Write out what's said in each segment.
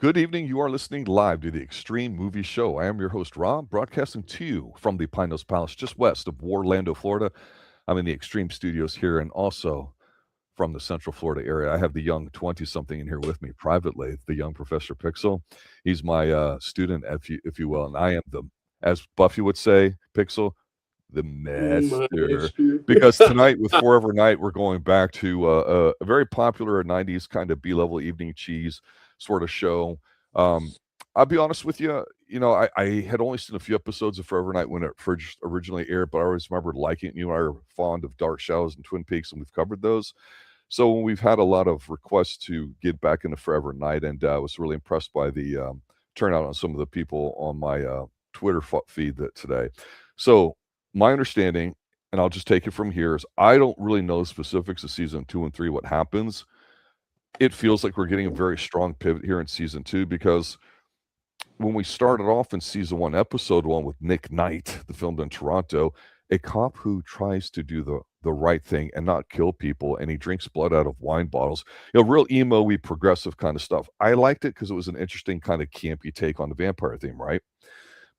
Good evening. You are listening live to the Xtreme Movie Show. I am your host, Rob, broadcasting to you from the Pine Hills Palace, just west of Orlando, Florida. I'm in the Xtreme Studios here, and also from the Central Florida area. I have the young 20-something in here with me privately, the young Professor Pixel. He's my student, if you will, and I am the, as Buffy would say, Pixel, the master. Master. Because tonight with Forever Night, we're going back to a very popular 90s kind of B-level evening cheese sort of show. Um, I'll be honest with you, I had only seen a few episodes of Forever Night when it first originally aired, but I always remember liking it. You and I are fond of Dark Shadows and Twin Peaks, and we've covered those. So when we've had a lot of requests to get back into Forever Night, and I was really impressed by the turnout on some of the people on my Twitter feed that today. So my understanding, and I'll just take it from here, is I don't really know the specifics of season 2 and 3, what happens. It feels like we're getting a very strong pivot here in season 2 because when we started off in season 1, episode 1 with Nick Knight, the filmed in Toronto, a cop who tries to do the right thing and not kill people, and he drinks blood out of wine bottles. Real emo-y, progressive kind of stuff. I liked it because it was an interesting kind of campy take on the vampire theme, right?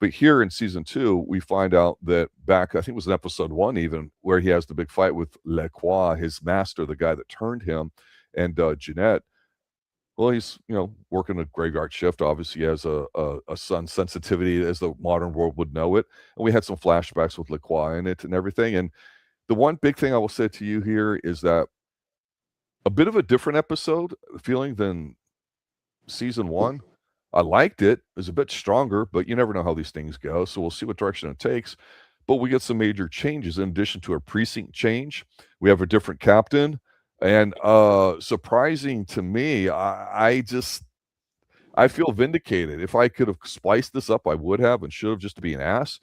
But here in season 2, we find out that back, I think it was in episode 1 even, where he has the big fight with Lacroix, his master, the guy that turned him, and Janette. Well, he's, working a graveyard shift. Obviously, he has a sun sensitivity as the modern world would know it. And we had some flashbacks with Lacroix in it and everything. And the one big thing I will say to you here is that a bit of a different episode feeling than season 1. I liked it. It was a bit stronger, but you never know how these things go. So we'll see what direction it takes. But we get some major changes in addition to a precinct change. We have a different captain. And surprising to me, I feel vindicated. If I could have spliced this up, I would have and should have, just to be an ass.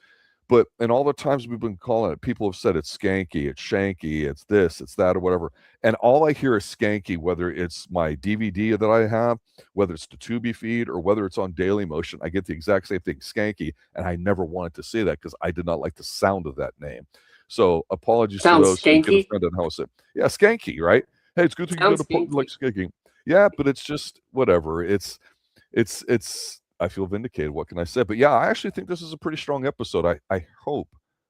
But in all the times we've been calling it, people have said it's skanky, it's shanky, it's this, it's that, or whatever. And all I hear is skanky, whether it's my DVD that I have, whether it's the Tubi feed, or whether it's on Daily Motion. I get the exact same thing, skanky. And I never wanted to say that because I did not like the sound of that name. So apologies to Sounds those who get skanky. offended on how I said, yeah, skanky, right? Hey, it's good to go Sounds to Portland like skanky. skanky. Yeah, but it's just whatever. It's I feel vindicated. What can I say? But yeah, I actually think this is a pretty strong episode. I hope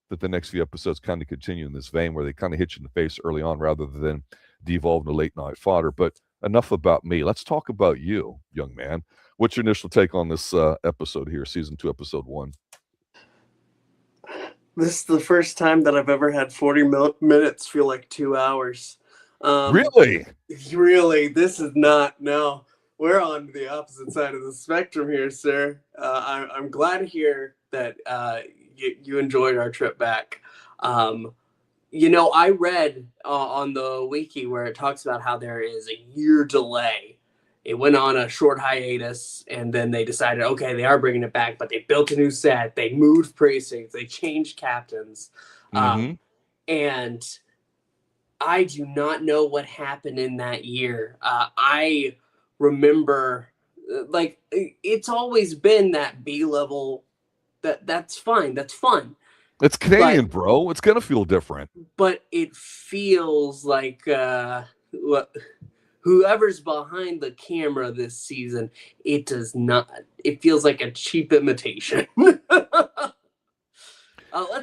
that the next few episodes kind of continue in this vein where they kind of hit you in the face early on rather than devolve into late night fodder. But enough about me. Let's talk about you, young man. What's your initial take on this episode here, season 2, episode 1? This is the first time that I've ever had 40 minutes feel like 2 hours. Really? Really, this is not. No, we're on the opposite side of the spectrum here, sir. I'm glad to hear that you enjoyed our trip back. I read on the wiki where it talks about how there is a year delay. It went on a short hiatus, and then they decided, okay, they are bringing it back, but they built a new set, they moved precincts, they changed captains, Mm-hmm. and I do not know what happened in that year. I remember, it's always been that B level. That's fine. That's fun. It's But Canadian, bro. It's gonna feel different. it feels like whoever's behind the camera this season, it does not. It feels like a cheap imitation. Let's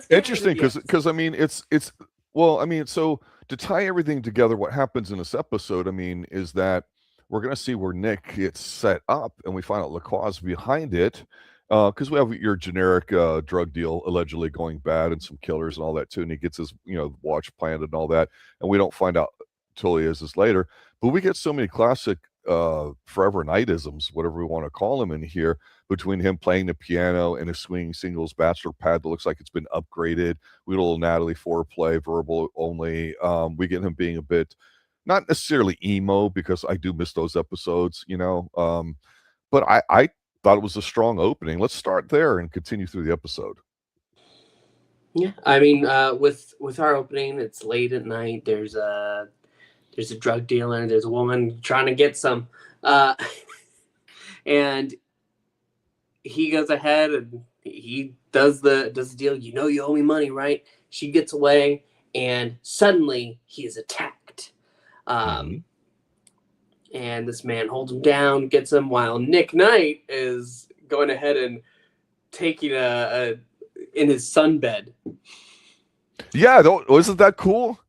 get into Interesting, the because I episode. mean it's well, I mean, so to tie everything together, what happens in this episode, I mean, is that we're gonna see where Nick gets set up, and we find out Lacroix behind it, because we have your generic drug deal allegedly going bad and some killers and all that too, and he gets his watch planted and all that, and we don't find out till he is this later. But we get so many classic Forever Nightisms, whatever we want to call them, in here between him playing the piano and his swinging singles bachelor pad that looks like it's been upgraded. We get a little Natalie foreplay, verbal only. We get him being a bit, not necessarily emo, because I do miss those episodes, but I thought it was a strong opening. Let's start there and continue through the episode. Yeah, I mean, with our opening, it's late at night. There's a drug dealer. There's a woman trying to get some, uh, and he goes ahead and he does the deal. You owe me money, right? She gets away, and suddenly he is attacked. Um, Hmm. and this man holds him down, gets him, while Nick Knight is going ahead and taking a in his sunbed. Yeah, isn't that cool?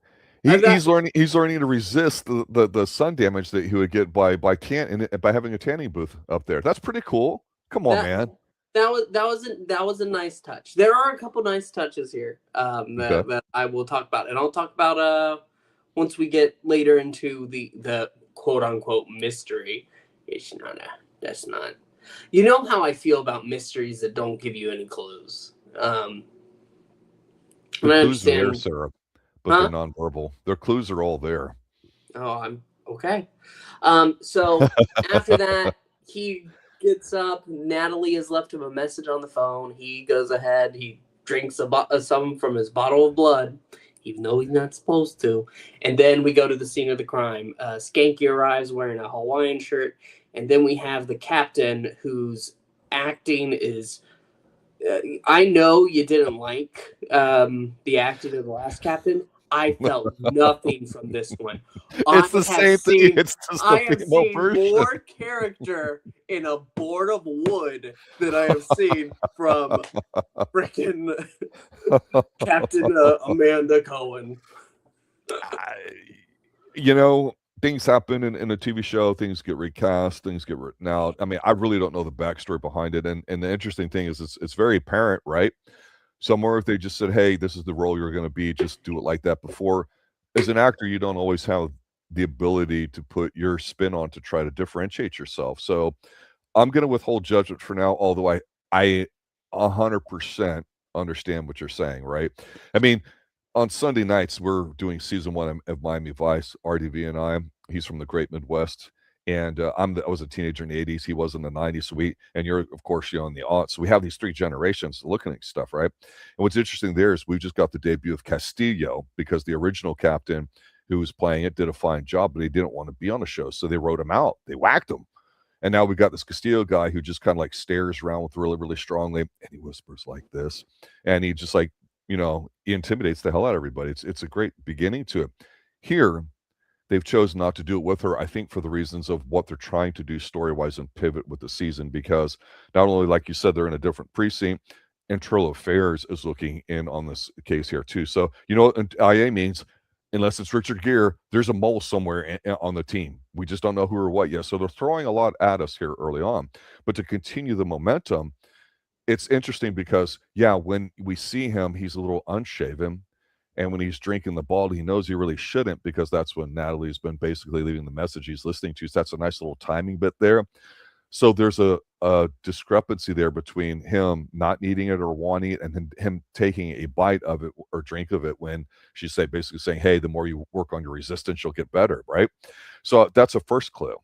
And that, He's learning to resist the sun damage that he would get by having a tanning booth up there. That's pretty cool. Come on, that man. that was a nice touch. There are a couple nice touches here Okay. that I will talk about, and I'll talk about once we get later into the quote unquote mystery. It's not a that's not. You know how I feel about mysteries that don't give you any clues. The And I clues are there, understand, Sarah, but they're huh? nonverbal. Their clues are all there. Oh, I'm okay. So after that, he gets up. Natalie has left him a message on the phone. He goes ahead. He drinks some from his bottle of blood, even though he's not supposed to. And then we go to the scene of the crime. Skanky arrives wearing a Hawaiian shirt, and then we have the captain whose acting is. I know you didn't like the acting of the last captain. I felt nothing from this one. It's the same thing. It's just the I have female seen version. more character in a board of wood than I have seen from freaking Captain Amanda Cohen. Things happen in a TV show. Things get recast. Things get written out. I mean, I really don't know the backstory behind it. And the interesting thing is, it's very apparent, right? Somewhere, if they just said, "Hey, this is the role you're going to be," just do it like that. Before, as an actor, you don't always have the ability to put your spin on to try to differentiate yourself. So I'm going to withhold judgment for now. Although I 100% understand what you're saying, right? I mean, on Sunday nights, we're doing season 1 of Miami Vice, RDV and I. He's from the great Midwest, and I was a teenager in the 80s. He was in the 90s. So and you're, of course, in the aughts. So we have these 3 generations looking at stuff, right? And what's interesting there is we just got the debut of Castillo, because the original captain who was playing it did a fine job, but he didn't want to be on the show. So they wrote him out. They whacked him. And now we got this Castillo guy who just kind of like stares around with really, really strongly, and he whispers like this. And he just like, he intimidates the hell out of everybody. It's a great beginning to it. Here, they've chosen not to do it with her, I think, for the reasons of what they're trying to do story-wise and pivot with the season, because not only, like you said, they're in a different precinct, Internal Affairs is looking in on this case here too. So, IA means, unless it's Richard Gere, there's a mole somewhere on the team. We just don't know who or what yet. So they're throwing a lot at us here early on. But to continue the momentum, it's interesting because, yeah, when we see him, he's a little unshaven. And when he's drinking the ball, he knows he really shouldn't, because that's when Natalie's been basically leaving the message he's listening to. So that's a nice little timing bit there. So there's a discrepancy there between him not needing it or wanting it, and then him taking a bite of it or drink of it, when she's basically saying, "Hey, the more you work on your resistance, you'll get better," right? So that's a first clue.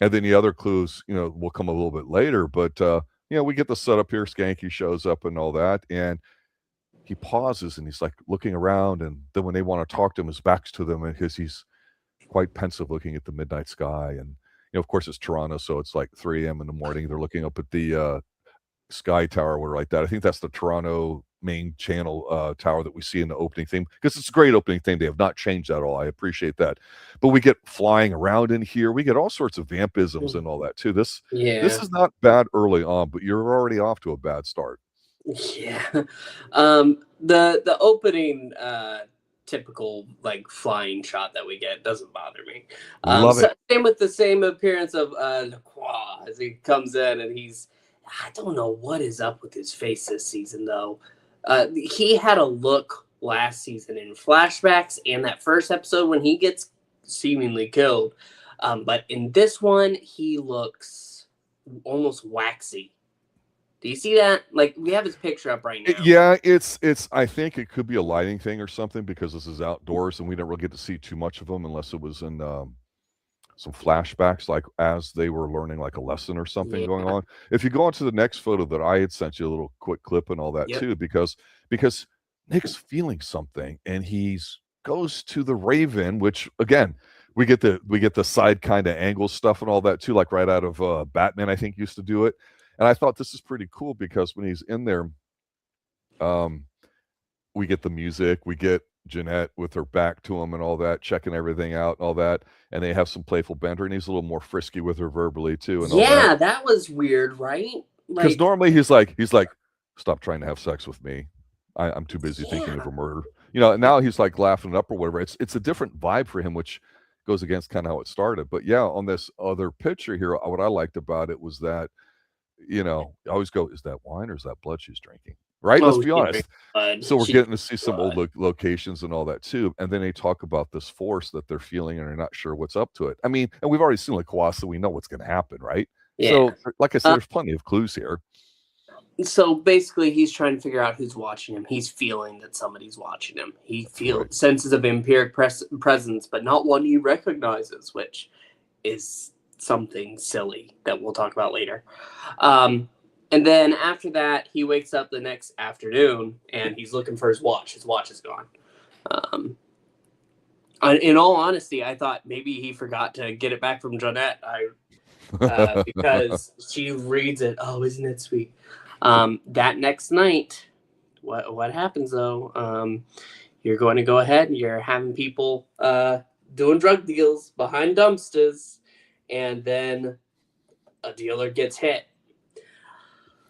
And then the other clues, will come a little bit later. But, we get the setup here. Skanky shows up and all that. And he pauses and he's like looking around. And then when they want to talk to him, his back's to them, because he's quite pensive, looking at the midnight sky. And, of course, it's Toronto. So it's like 3 a.m. in the morning. They're looking up at the Sky Tower, or like that. I think that's the Toronto main channel tower that we see in the opening theme, because it's a great opening theme. They have not changed that at all. I appreciate that. But we get flying around in here. We get all sorts of vampisms and all that too. This is not bad early on, but you're already off to a bad start. Yeah. The opening typical like flying shot that we get doesn't bother me. Love it. Same with the same appearance of Lacroix as he comes in, and I don't know what is up with his face this season though. He had a look last season in flashbacks and that first episode when he gets seemingly killed. But in this one, he looks almost waxy. Do you see that? Like, we have his picture up right now. Yeah, it's. I think it could be a lighting thing or something, because this is outdoors and we don't really get to see too much of him unless it was in some flashbacks, like as they were learning like a lesson or something going on. If you go on to the next photo that I had sent you, a little quick clip and all that too, because Nick's feeling something, and he's goes to the Raven, which again, we get the side kind of angle stuff and all that too, like right out of Batman, I think, used to do it. And I thought this is pretty cool, because when he's in there, we get the music, we get Janette with her back to him and all that, checking everything out and all that. And they have some playful banter, and he's a little more frisky with her verbally too, and all that. Yeah, that was weird, right? Because Like, normally he's like, stop trying to have sex with me. I'm too busy thinking yeah. of a murder. You know, and now he's like laughing it up or whatever. It's a different vibe for him, which goes against kind of how it started. But yeah, on this other picture here, what I liked about it was that, you know, I always go, is that wine or is that blood she's drinking? Right? Let's Oh, be she drinks honest. blood. So we're She getting to drinks see some old blood. locations and all that too. And then they talk about this force that they're feeling and they're not sure what's up to it. I mean, and we've already seen Lacroix, so we know what's going to happen, right? Yeah. So, like I said, there's plenty of clues here. So basically, he's trying to figure out who's watching him. He's feeling that somebody's watching him. He Right. senses of empiric presence, but not one he recognizes, which is something silly that we'll talk about later. And then after that, he wakes up the next afternoon and he's looking for his watch. His watch is gone. In all honesty, I thought maybe he forgot to get it back from Janette. Because she reads it. Oh, isn't it sweet? That next night, what happens though? You're going to go ahead and you're having people doing drug deals behind dumpsters, and then a dealer gets hit,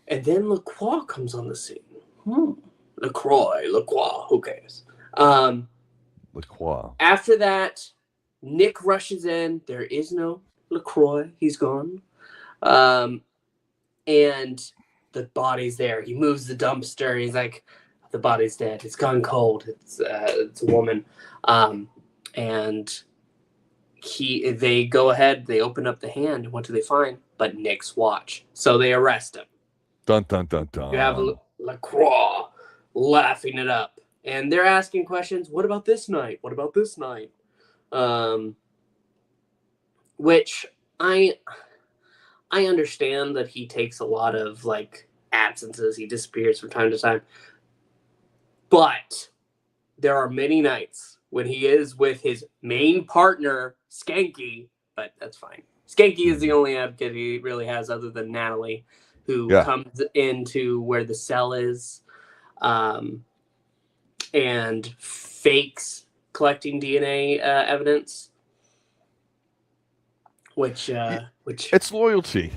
and then Lacroix comes on the scene. Lacroix, who cares? Lacroix. After that, Nick rushes in. There is no Lacroix. He's gone. And the body's there. He moves the dumpster. He's like, the body's dead. It's gone cold. It's a woman. And they go ahead. They open up the hand. And what do they find? But Nick's watch. So they arrest him. Dun, dun, dun, dun. You have Lacroix laughing it up. And they're asking questions. What about this night? What about this night? Which I understand that he takes a lot of like absences. He disappears from time to time. But there are many nights when he is with his main partner, Skanky, but that's fine. Skanky is the only advocate he really has other than Natalie, who comes into where the cell is and fakes collecting DNA evidence. Which it's loyalty.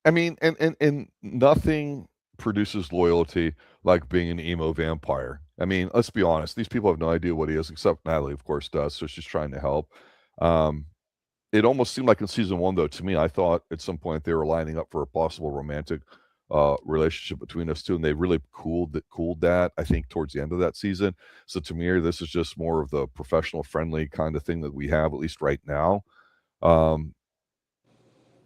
I mean, and nothing produces loyalty like being an emo vampire. I mean, let's be honest. These people have no idea what he is, except Natalie, of course, does. So she's trying to help. It almost seemed like in season 1, though, to me, I thought at some point they were lining up for a possible romantic relationship between us two, and they really cooled that, I think, towards the end of that season. So to me, this is just more of the professional, friendly kind of thing that we have, at least right now.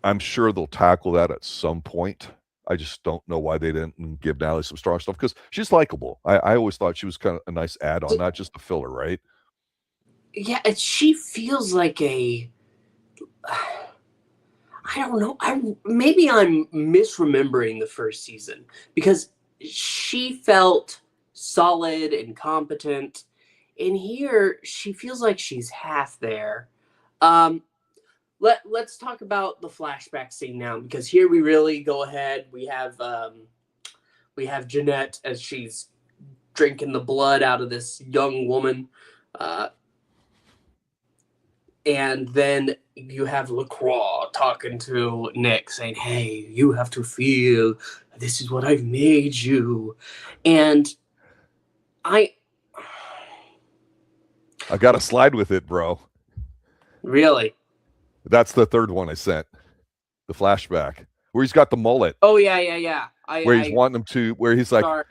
I'm sure they'll tackle that at some point. I just don't know why they didn't give Natalie some strong stuff, because she's likable. I always thought she was kind of a nice add-on, not just a filler, right? Yeah, she feels like a... I don't know. Maybe I'm misremembering the first season, because she felt solid and competent. In here, she feels like she's half there. Let's talk about the flashback scene now, because here we really go ahead. We have Janette as she's drinking the blood out of this young woman, and then you have Lacroix talking to Nick, saying, "Hey, you have to feel this is what I've made you," and I gotta slide with it, bro. Really. That's the third one I sent. The flashback where he's got the mullet. Oh yeah. Where he's wanting him to, where he's like, sorry.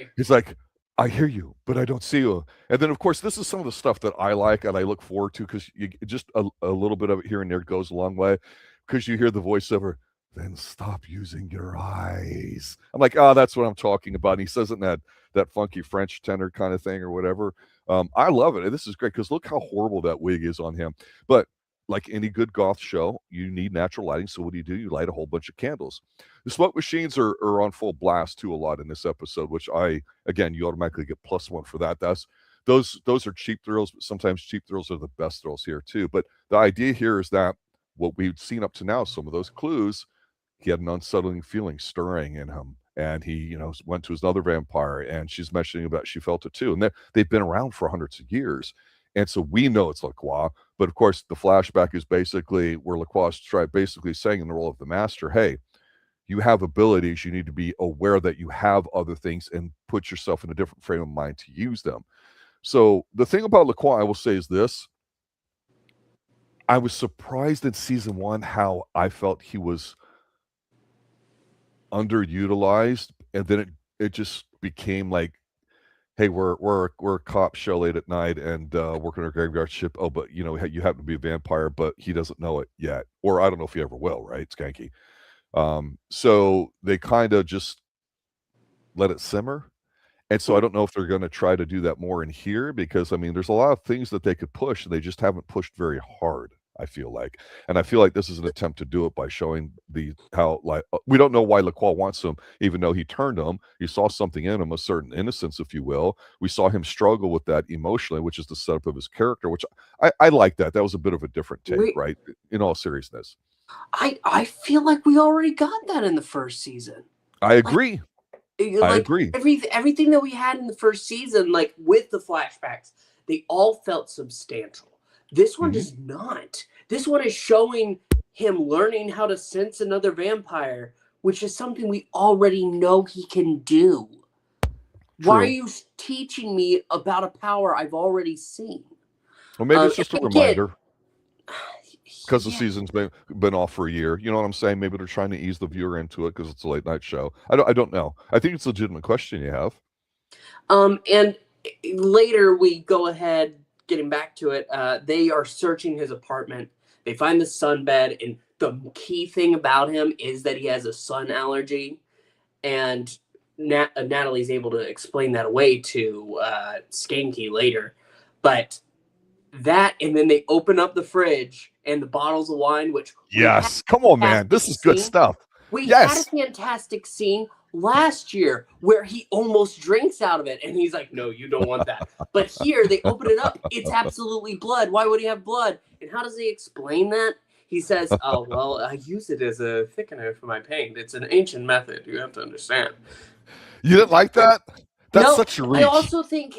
I hear you, but I don't see you. And then, of course, this is some of the stuff that I like and I look forward to, because you just a little bit of it here and there goes a long way, because you hear the voiceover, then stop using your eyes. I'm like, oh, that's what I'm talking about. And he says it in that funky French tenor kind of thing or whatever. I love it. This is great, because look how horrible that wig is on him. But like any good goth show, you need natural lighting. So what do? You light a whole bunch of candles. The smoke machines are on full blast too a lot in this episode, which again, you automatically get +1 for that. Those are cheap thrills, but sometimes cheap thrills are the best thrills here too. But the idea here is that what we've seen up to now, some of those clues, he had an unsettling feeling stirring in him. and he, went to another vampire, and she's mentioning about she felt it too. And they've been around for hundreds of years. And so we know it's Lacroix, but of course the flashback is basically where Lacroix is basically saying in the role of the master, hey, you have abilities, you need to be aware that you have other things and put yourself in a different frame of mind to use them. So the thing about Lacroix, I will say, is this. I was surprised in season 1 how I felt he was underutilized, and then it just became like, hey, we're a cop show late at night and working our graveyard shift. Oh, but you happen to be a vampire, but he doesn't know it yet, or I don't know if he ever will. Right, Skanky. So they kind of just let it simmer. And so I don't know if they're going to try to do that more in here, because I mean, there's a lot of things that they could push, and they just haven't pushed very hard, I feel like. And I feel like this is an attempt to do it by showing how we don't know why Lacroix wants him, even though he turned him. You saw something in him, a certain innocence, if you will. We saw him struggle with that emotionally, which is the setup of his character, which I like that. That was a bit of a different take, right? In all seriousness. I feel like we already got that in the first season. I agree. I agree. Everything that we had in the first season, like with the flashbacks, they all felt substantial. This one does not. This one is showing him learning how to sense another vampire, which is something we already know he can do. True. Why are you teaching me about a power I've already seen? Well, maybe it's just a reminder. Because the season's been off for a year. You know what I'm saying? Maybe they're trying to ease the viewer into it because it's a late night show. I don't know. I think it's a legitimate question you have. And later we go ahead, getting back to it, they are searching his apartment. They find the sunbed, and the key thing about him is that he has a sun allergy. And Natalie's able to explain that away to Skanky later. But that, and then they open up the fridge and the bottles of wine, which come on, man, this is good stuff. We had a fantastic scene last year where he almost drinks out of it, and he's like, no, you don't want that. But here they open it up, it's absolutely blood. Why would he have blood? And how does he explain that? He says, oh, well, I use it as a thickener for my paint. It's an ancient method, you have to understand. You didn't like that? That's such a reach. I also think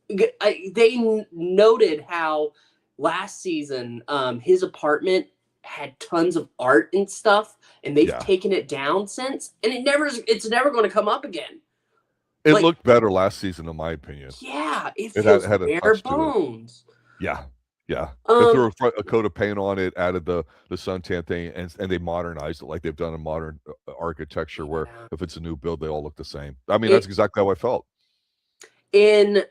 they noted how last season his apartment had tons of art and stuff, and they've taken it down since, and it's never going to come up again. It looked better last season, in my opinion. Yeah, it feels had bare bones. Yeah. They threw a coat of paint on it, added the suntan thing, and they modernized it like they've done in modern architecture, where if it's a new build, they all look the same. I mean, that's exactly how I felt. In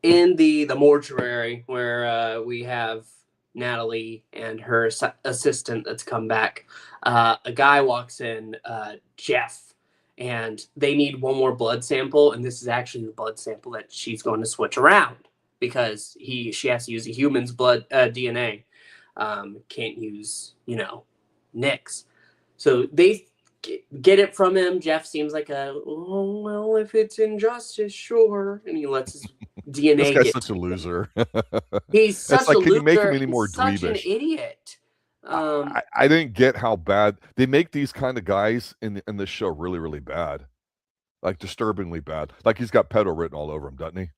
the mortuary, where we have Natalie and her assistant that's come back, a guy walks in, Jeff, and they need one more blood sample, and this is actually the blood sample that she's going to switch around, because she has to use a human's blood DNA. Can't use, Nick's. So they get it from him. Jeff seems like well, if it's injustice, sure. And he lets his DNA this guy's such a loser. He's such a loser. Can you make him any more such dweebish? An idiot. I didn't get how bad they make these kind of guys in this show really, really bad. Like disturbingly bad. Like he's got pedo written all over him, doesn't he?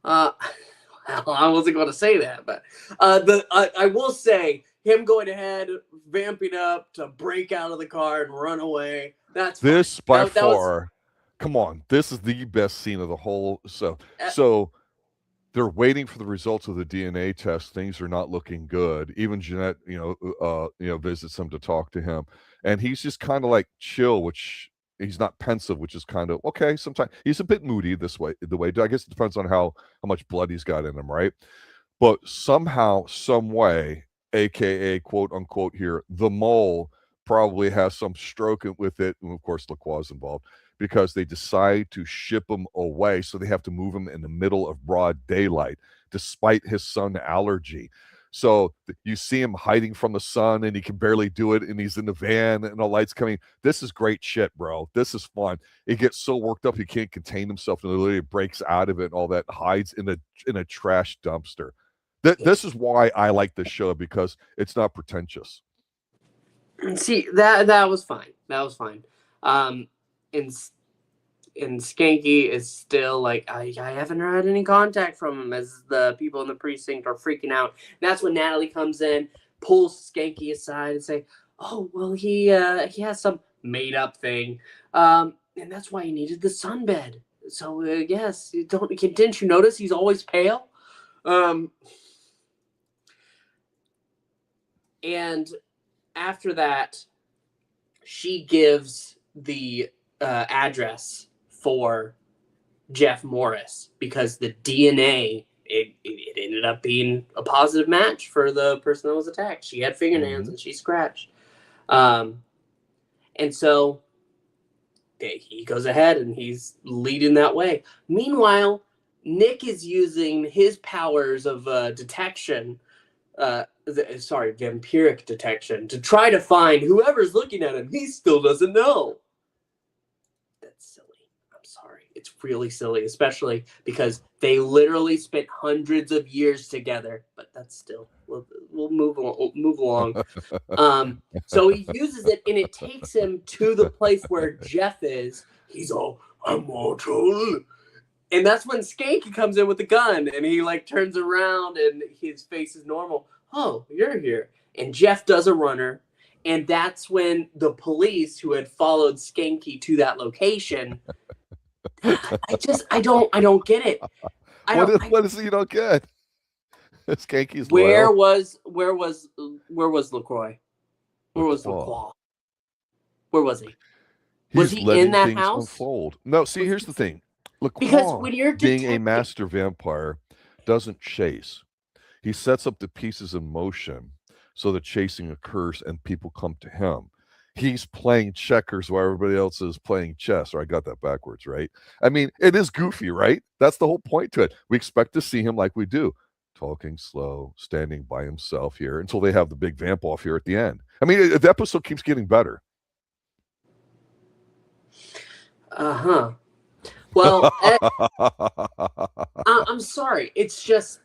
I wasn't going to say that, but I will say him going ahead, vamping up to break out of the car and run away. That's this fine. By far. Come on, this is the best scene of the whole. So they're waiting for the results of the DNA test. Things are not looking good. Even Janette, visits him to talk to him, and he's just kind of like chill, which. He's not pensive, which is kind of okay. Sometimes he's a bit moody the way. I guess it depends on how much blood he's got in him, right? But somehow, some way, aka quote unquote here, the mole probably has some stroke with it, and of course Lacroix is involved, because they decide to ship him away, so they have to move him in the middle of broad daylight, despite his sun allergy. So you see him hiding from the sun, and he can barely do it, and he's in the van, and the light's coming. This is great shit, bro. This is fun. He gets so worked up he can't contain himself, and literally breaks out of it and all that, hides in a trash dumpster. This is why I like this show, because it's not pretentious. See, that was fine. That was fine. And Skanky is still like, I haven't had any contact from him, as the people in the precinct are freaking out. And that's when Natalie comes in, pulls Skanky aside and say, oh, well, he has some made up thing. And that's why he needed the sunbed. So yes, didn't you notice he's always pale? And after that, she gives the address for Jeff Morris, because the DNA, it ended up being a positive match for the person that was attacked. She had fingernails and she scratched. And so he goes ahead and he's leading that way. Meanwhile, Nick is using his powers of detection, vampiric detection, to try to find whoever's looking at him. He still doesn't know. That's silly. I'm sorry. It's really silly, especially because they literally spent hundreds of years together. But that's still, we'll move along. So he uses it, and it takes him to the place where Jeff is. He's all, I'm mortal. And that's when Skanky comes in with the gun, and he like turns around and his face is normal. Oh, you're here. And Jeff does a runner. And that's when the police, who had followed Skanky to that location, I don't get it. What is it you don't get? Skanky's where loyal. was Lacroix? Where was Lacroix? Where was he? Was he in that house? Unfold. No, see, here's the thing. Because when you're being a master vampire, doesn't chase. He sets up the pieces in motion so the chasing occurs and people come to him. He's playing checkers while everybody else is playing chess, or I got that backwards, right? I mean, it is goofy, right? That's the whole point to it. We expect to see him like we do, talking slow, standing by himself here until they have the big vamp off here at the end. I mean, the episode keeps getting better. Well, I'm sorry. It's just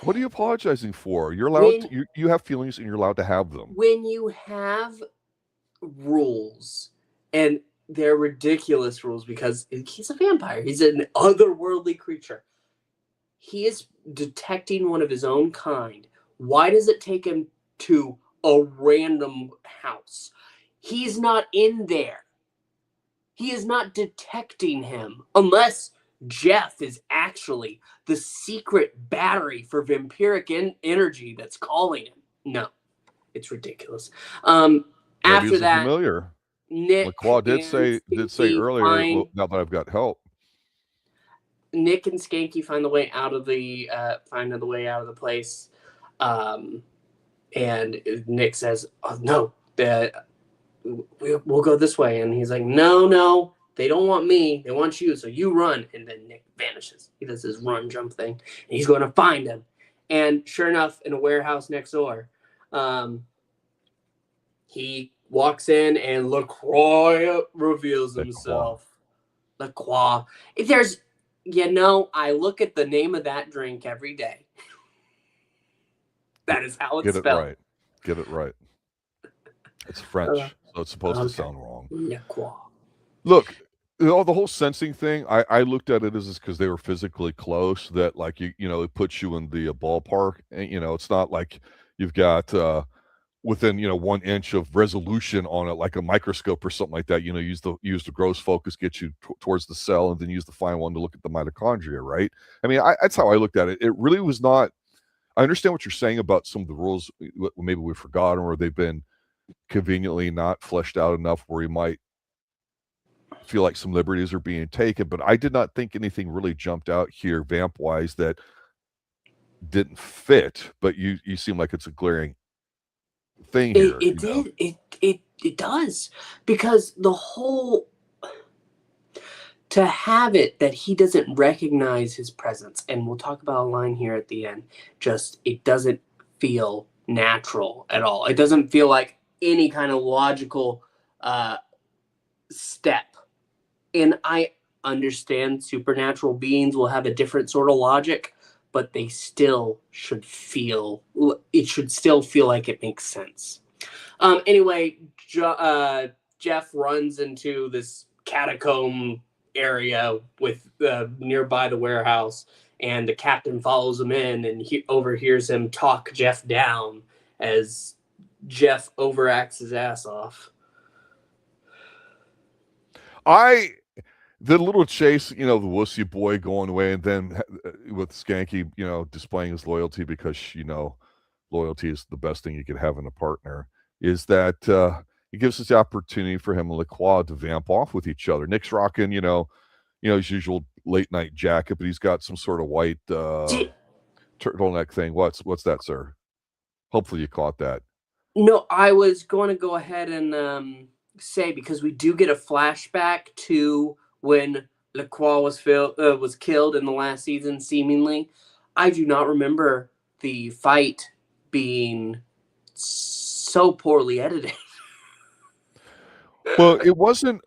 What are you apologizing for? You're allowed to, you have feelings and you're allowed to have them. When you have rules, and they're ridiculous rules, because he's a vampire. He's an otherworldly creature. He is detecting one of his own kind. Why does it take him to a random house? He's not in there. He is not detecting him unless Jeff is actually the secret battery for vampiric energy that's calling him. No, it's ridiculous. After that, familiar. Nick Lacroix did say earlier. Now that I've got help, Nick and Skanky find the way out of the place, and Nick says, "Oh no, we'll go this way." And he's like, no, they don't want me, they want you, so you run. And then Nick vanishes. He does his run jump thing, and he's going to find him. And sure enough, in a warehouse next door, he walks in, and Lacroix reveals himself. Lacroix. I look at the name of that drink every day. That is how it's spelled. Get it right. It's French, so it's supposed to sound wrong. Look, the whole sensing thing, I looked at it as because they were physically close, that like it puts you in the ballpark, and it's not like you've got within 1 inch of resolution on it, like a microscope or something like that. Use the gross focus, get you towards the cell, and then use the fine one to look at the mitochondria, right? I mean, that's how I looked at it. It really was not. I understand what you're saying about some of the rules. Maybe we've forgotten, or they've been conveniently not fleshed out enough where you might feel like some liberties are being taken, but I did not think anything really jumped out here vamp wise that didn't fit. But you seem like it's a glaring thing here. It does, because the whole, to have it that he doesn't recognize his presence, and we'll talk about a line here at the end, it doesn't feel natural at all. It doesn't feel like any kind of logical step. And I understand supernatural beings will have a different sort of logic, but they still should feel like it makes sense. Anyway, Jeff runs into this catacomb area with nearby the warehouse, and the captain follows him in, and he overhears him talk Jeff down as Jeff overacts his ass off. The little chase, the wussy boy going away, and then with Skanky, displaying his loyalty because, loyalty is the best thing you could have in a partner, is that it gives us the opportunity for him and Lacroix to vamp off with each other. Nick's rocking, his usual late night jacket, but he's got some sort of white turtleneck thing. What's that, sir? Hopefully you caught that. No, I was going to go ahead and say, because we do get a flashback to when Lacroix was killed in the last season, seemingly. I do not remember the fight being so poorly edited. Well, it wasn't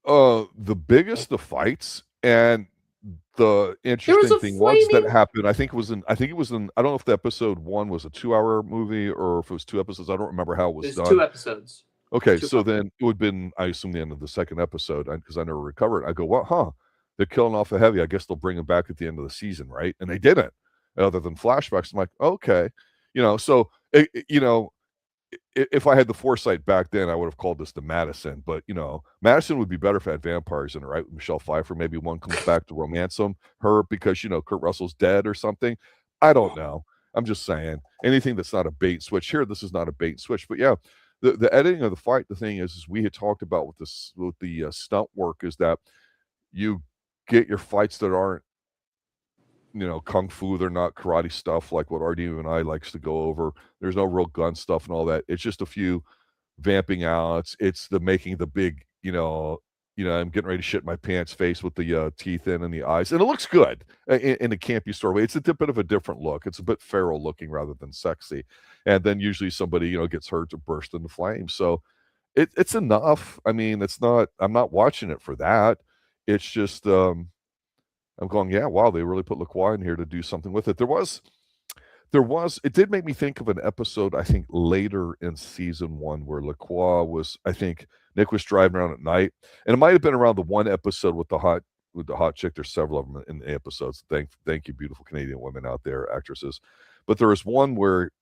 the biggest of fights, and the interesting thing was that happened. I think it was in. I don't know if the episode 1 was a 2-hour movie or if it was 2 episodes. I don't remember how it was done. 2 episodes. Okay, so then it would have been, I assume, the end of the second episode, because I never recovered. I go, what? Huh? They're killing off a heavy. I guess they'll bring him back at the end of the season, right? And they didn't, other than flashbacks. I'm like, okay, So if I had the foresight back then, I would have called this the Madison. But Madison would be better if I had vampires in it, right? With Michelle Pfeiffer, maybe one comes back to romance her because Kurt Russell's dead or something. I don't know. I'm just saying anything that's not a bait switch here. This is not a bait switch, but yeah. The editing of the fight, the thing is we had talked about with the stunt work, is that you get your fights that aren't, kung fu, they're not karate stuff like what RD and I likes to go over. There's no real gun stuff and all that. It's just a few vamping outs. It's the making the big, I'm getting ready to shit my pants face with the teeth in and the eyes. And it looks good in a campy story way. It's a bit of a different look. It's a bit feral looking rather than sexy. And then usually somebody, gets hurt to burst into flames. So it's enough. I mean, I'm not watching it for that. It's just, I'm going, yeah, wow, they really put Lacroix in here to do something with it. It did make me think of an episode, I think, later in season 1 where Lacroix was, I think, Nick was driving around at night, and it might have been around the one episode with the hot chick. There's several of them in the episodes. Thank you, beautiful Canadian women out there, actresses. But there was one where,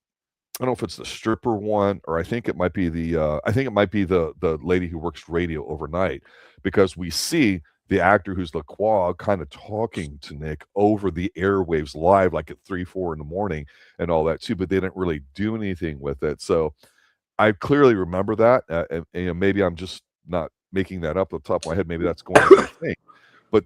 I don't know if it's the stripper one, or I think it might be the lady who works radio overnight, because we see the actor who's Lacroix kind of talking to Nick over the airwaves live, like at 3-4 in the morning and all that too, but they didn't really do anything with it. So I clearly remember that. And maybe I'm just not making that up at the top of my head. Maybe that's going to be a thing. But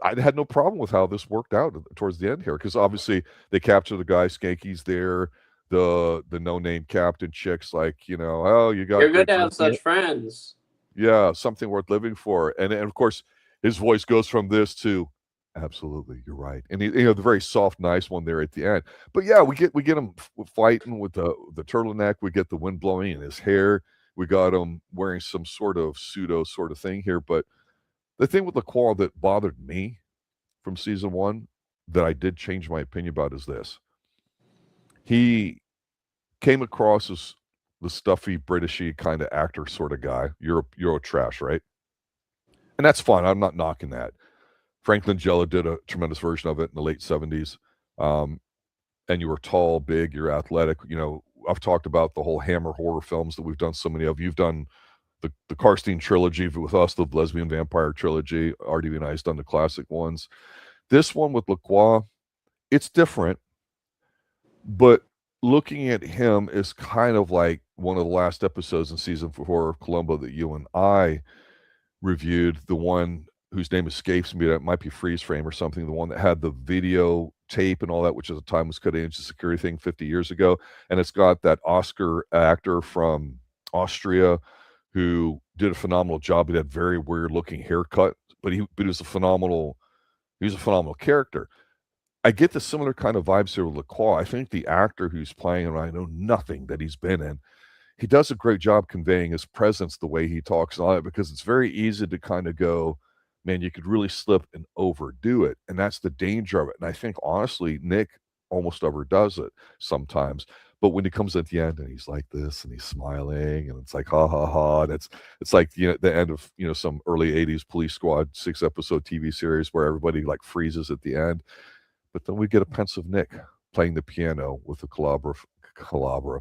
I had no problem with how this worked out towards the end here, because obviously they capture the guy, Skanky's there, the no-name captain chick's like, oh, you're good to have such friends. Yeah, something worth living for. And of course, his voice goes from this to, absolutely, you're right. And the very soft, nice one there at the end. But yeah, we get him fighting with the turtleneck. We get the wind blowing in his hair. We got him wearing some sort of pseudo sort of thing here. But the thing with Lacroix that bothered me from season 1 that I did change my opinion about is this. He came across as the stuffy, Britishy kind of actor sort of guy. Euro trash, right? And that's fine. I'm not knocking that. Frank Langella did a tremendous version of it in the late 70s. And you were tall, big, you're athletic. I've talked about the whole Hammer horror films that we've done so many of. You've done the Karstein trilogy with us, the Lesbian Vampire trilogy. RDB and I has done the classic ones. This one with Lacroix, it's different, but looking at him is kind of like one of the last episodes in season 4 of Columbo that you and I reviewed, the one whose name escapes me. That might be Freeze Frame or something, the one that had the video tape and all that, which at the time was cutting edge security thing 50 years ago. And it's got that Oscar actor from Austria who did a phenomenal job. He had very weird looking haircut, but he was a phenomenal character. I get the similar kind of vibes here with Lacroix. I think the actor who's playing, and I know nothing that he's been in, he does a great job conveying his presence, the way he talks and all that, because it's very easy to kind of go, man, you could really slip and overdo it. And that's the danger of it. And I think, honestly, Nick almost overdoes it sometimes. But when he comes at the end and he's like this and he's smiling and it's like ha ha ha, and it's like the end of some early '80s Police Squad 6-episode TV series where everybody like freezes at the end. But then we get a pensive Nick playing the piano with a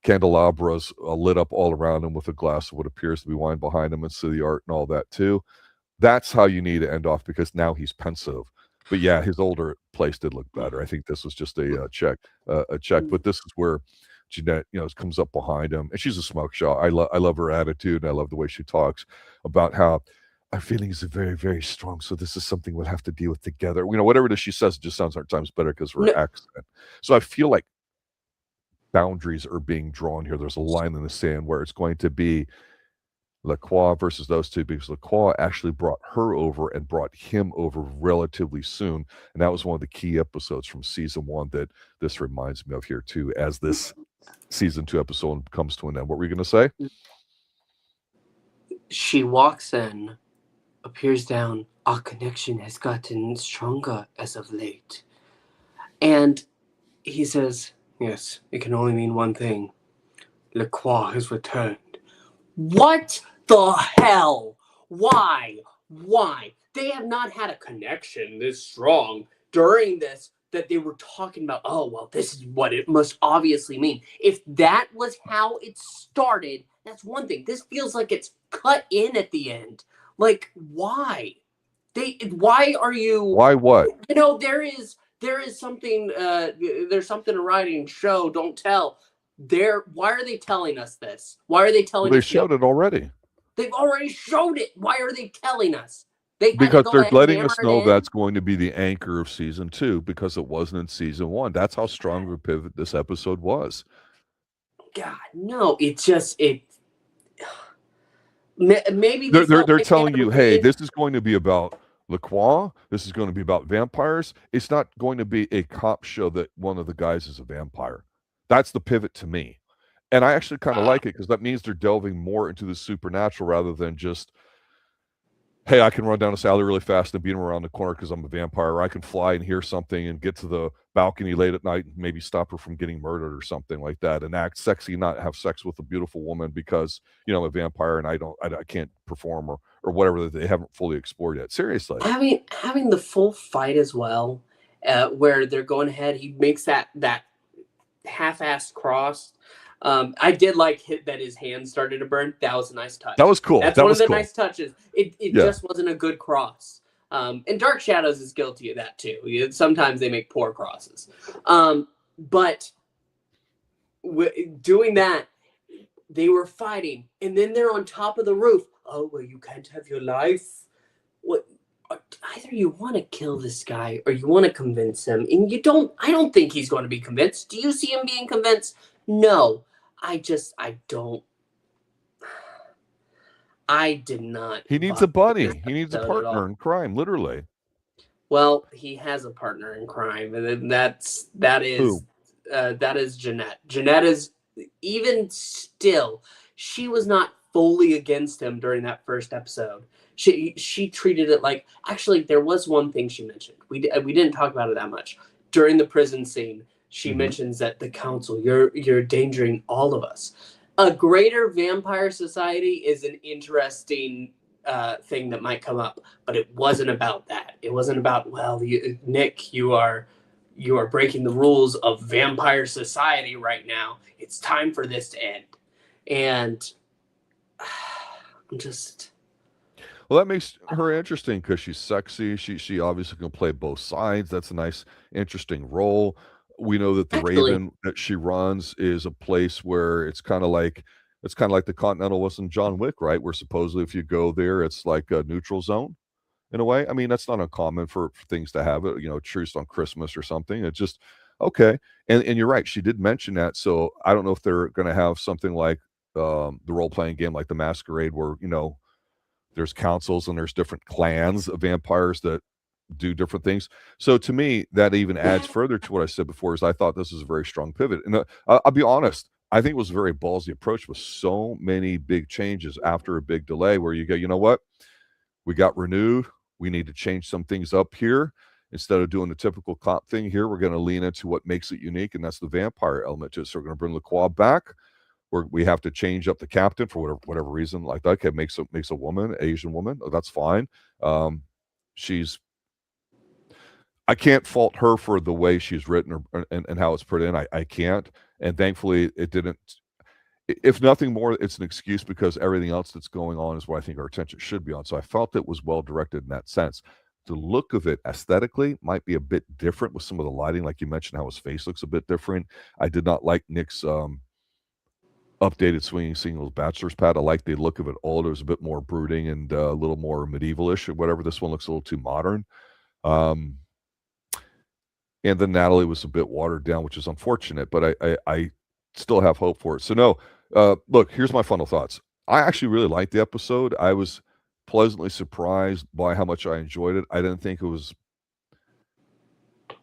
candelabras lit up all around him with a glass of what appears to be wine behind him and city art and all that too. That's how you need to end off because now he's pensive. But yeah, his older place did look better. I think this was just a check. But this is where Janette, comes up behind him, and she's a smoke show. I love her attitude, and I love the way she talks about how our feelings are very, very strong. So this is something we'll have to deal with together. Whatever it is she says, it just sounds 100 times better because of her accent. So I feel like boundaries are being drawn here. There's a line in the sand where it's going to be Lacroix versus those two, because Lacroix actually brought her over and brought him over relatively soon. And that was one of the key episodes from season 1 that this reminds me of here too, as this season 2 episode comes to an end. What were you going to say? She walks in, appears down. Our connection has gotten stronger as of late. And he says, yes, it can only mean one thing. Lacroix has returned. What the hell? Why? They have not had a connection this strong during this that they were talking about, oh, well, this is what it must obviously mean. If that was how it started, that's one thing. This feels like it's cut in at the end. Like, why? Why are you... Why what? There is something, there's something in writing, show, don't tell. Why are they telling us this? Why are they telling us? They showed it already. They've already showed it. Why are they telling us? Because they're letting us know that's going to be the anchor of season 2 because it wasn't in season 1. That's how strong of a pivot this episode was. God, no, maybe they're telling you, hey, this is going to be about Lacroix. This is going to be about vampires. It's not going to be a cop show that one of the guys is a vampire. That's the pivot to me. And I actually kind of like it because that means they're delving more into the supernatural rather than just, hey, I can run down a alley really fast and beat him around the corner because I'm a vampire. Or I can fly and hear something and get to the balcony late at night and maybe stop her from getting murdered or something like that, and act sexy, not have sex with a beautiful woman because, I'm a vampire and I can't perform or whatever that they haven't fully explored yet. Seriously. Having the full fight as well, where they're going ahead, he makes that half-assed cross. I did like that his hand started to burn. That was a nice touch. That was cool. That's one of the nice touches. It just wasn't a good cross. And Dark Shadows is guilty of that too. Sometimes they make poor crosses. But doing that, they were fighting, and then they're on top of the roof. Oh, well, you can't have your life. What? Either you want to kill this guy or you want to convince him, and you don't. I don't think he's going to be convinced. Do you see him being convinced? No. I don't. I did not. He needs a buddy. He needs a partner in crime, literally. Well, he has a partner in crime, and that is Janette. Janette is, even still, she was not fully against him during that first episode. She treated it like, actually, there was one thing she mentioned. We didn't talk about it that much during the prison scene. She mentions that the council, you're endangering all of us. A greater vampire society is an interesting thing that might come up, but it wasn't about that. It wasn't about, well, Nick, you are breaking the rules of vampire society right now. It's time for this to end. And I'm just... Well, that makes her interesting because she's sexy. She obviously can play both sides. That's a nice, interesting role. We know that the Raven that she runs is a place where it's kind of like the Continental was in John Wick, right? Where supposedly if you go there, it's like a neutral zone in a way. I mean, that's not uncommon for things to have it, truce on Christmas or something. It's just okay. And you're right. She did mention that. So I don't know if they're going to have something like the role-playing game, like the Masquerade, where, there's councils and there's different clans of vampires that do different things. So to me, that even adds further to what I said before, is I thought this was a very strong pivot. And I'll be honest, I think it was a very ballsy approach with so many big changes after a big delay where you go, you know what? We got renewed. We need to change some things up here. instead of doing the typical cop thing here, we're going to lean into what makes it unique, and that's the vampire element to it. So we're going to bring Lacroix back. We have to change up the captain for whatever reason. Like, okay, makes a woman, Asian woman. Oh, that's fine. She's I can't fault her for the way she's written and how it's put in. I can't. And thankfully, it didn't. If nothing more, it's an excuse because everything else that's going on is what I think our attention should be on. So I felt it was well directed in that sense. The look of it aesthetically might be a bit different with some of the lighting, like you mentioned, how his face looks a bit different. I did not like Nick's updated swinging singles bachelor's pad. I like the look of it all. It was a bit more brooding and a little more medievalish or whatever. This one looks a little too modern. And then Natalie was a bit watered down, which is unfortunate, but I still have hope for it. So no, look, here's my final thoughts. I actually really liked the episode. I was pleasantly surprised by how much I enjoyed it. I didn't think it was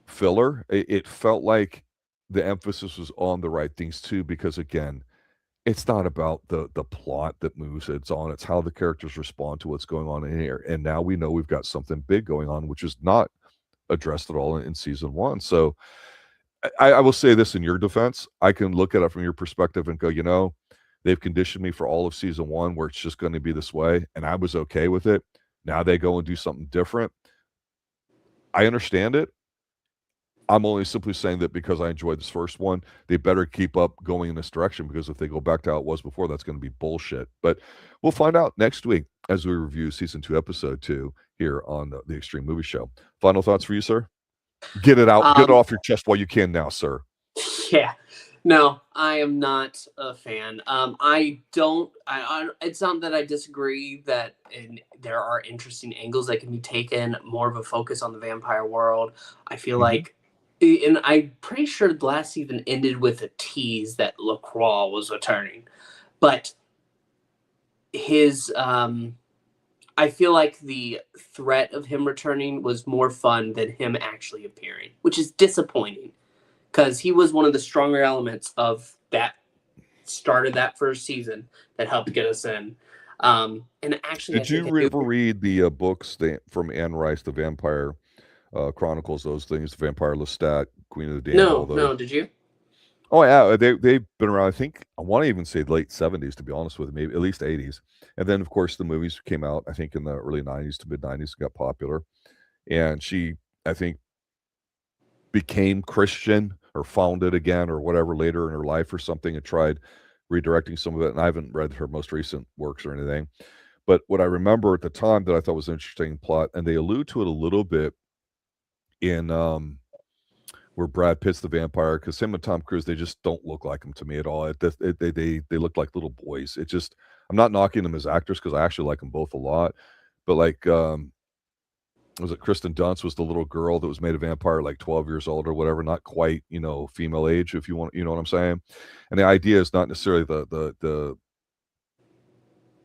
filler. It felt like the emphasis was on the right things too, because again, it's not about the plot that moves it's how the characters respond to what's going on in here. And now we know we've got something big going on, which is not addressed at all in season one. So I will say this in your defense. I can look at it from your perspective and go, they've conditioned me for all of season one where it's just going to be this way, and I was okay with it. Now they go and do something different. I understand it. I'm only simply saying that because I enjoyed this first one, they better keep up going in this direction, because if they go back to how it was before, that's going to be bullshit. But we'll find out next week as we review season 2, episode 2 here on the Xtreme Movie Show. Final thoughts for you, sir? Get it out. Get it off your chest while you can now, sir. Yeah. No, I am not a fan. It's not that I disagree that there are interesting angles that can be taken, more of a focus on the vampire world. I feel like, and I'm pretty sure the last season ended with a tease that Lacroix was returning. But his, I feel like the threat of him returning was more fun than him actually appearing, which is disappointing because he was one of the stronger elements of that started that first season that helped get us in. And actually, did you ever read the books from Anne Rice, the Vampire Chronicles, those things, Vampire Lestat, Queen of the Damned? No, did you? Oh yeah, they've been around. I think I want to even say late 70s, to be honest with you, maybe at least 80s. And then of course the movies came out, I think in the early 90s to mid 90s, got popular. And she, I think, became Christian or found it again or whatever later in her life or something, and tried redirecting some of it. And I haven't read her most recent works or anything. But what I remember at the time that I thought was an interesting plot, and they allude to it a little bit in where Brad Pitt's the vampire, because him and Tom Cruise, they just don't look like him to me at all. They look like little boys. It just, I'm not knocking them as actors because I actually like them both a lot. But like, was it Kristen Dunst was the little girl that was made a vampire, like 12 years old or whatever, not quite, female age, if you want, you know what I'm saying? And the idea is not necessarily the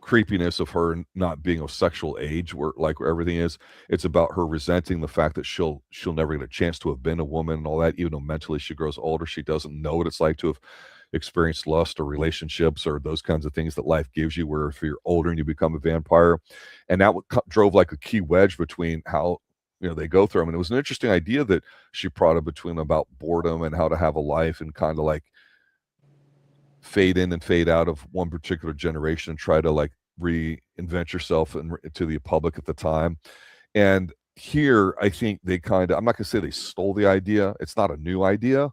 creepiness of her not being of sexual age, where everything is. It's about her resenting the fact that she'll never get a chance to have been a woman and all that. Even though mentally she grows older, she doesn't know what it's like to have experienced lust or relationships or those kinds of things that life gives you, where if you're older and you become a vampire. And that drove like a key wedge between how they go through. I mean, it was an interesting idea that she prodded between about boredom and how to have a life and kind of like fade in and fade out of one particular generation and try to like reinvent yourself and to the public at the time. And here, I think they I'm not going to say they stole the idea. It's not a new idea,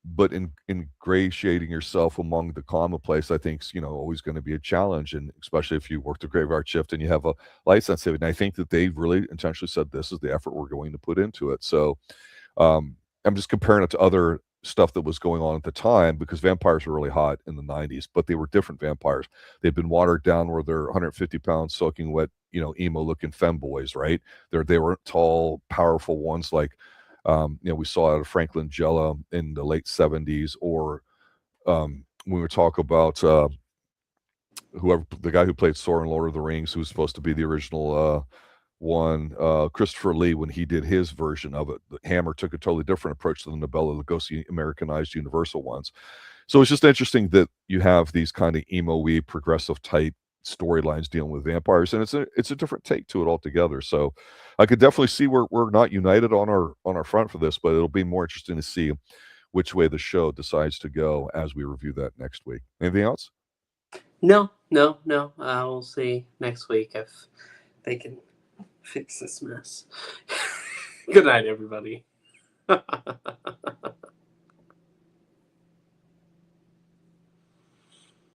but ingratiating yourself among the commonplace, I think, is, always going to be a challenge. And especially if you work the graveyard shift and you have a light sensitivity. And I think that they really intentionally said, this is the effort we're going to put into it. So I'm just comparing it to other stuff that was going on at the time, because vampires were really hot in the 90s, but they were different vampires. They've been watered down where they're 150 pounds soaking wet, emo looking femboys, right? They weren't tall, powerful ones like we saw out of Franklin Jella in the late 70s, or when we talk about whoever, the guy who played Sauron in Lord of the Rings, who's supposed to be the original one, Christopher Lee, when he did his version of it, the Hammer took a totally different approach to the Novello Lugosi Americanized Universal ones. So it's just interesting that you have these kind of emo-y progressive type storylines dealing with vampires, and it's a different take to it altogether. So I could definitely see we're not united on our front for this, but it'll be more interesting to see which way the show decides to go as we review that next week. Anything else? No. We'll see next week if they can fix this mess. Good night, everybody.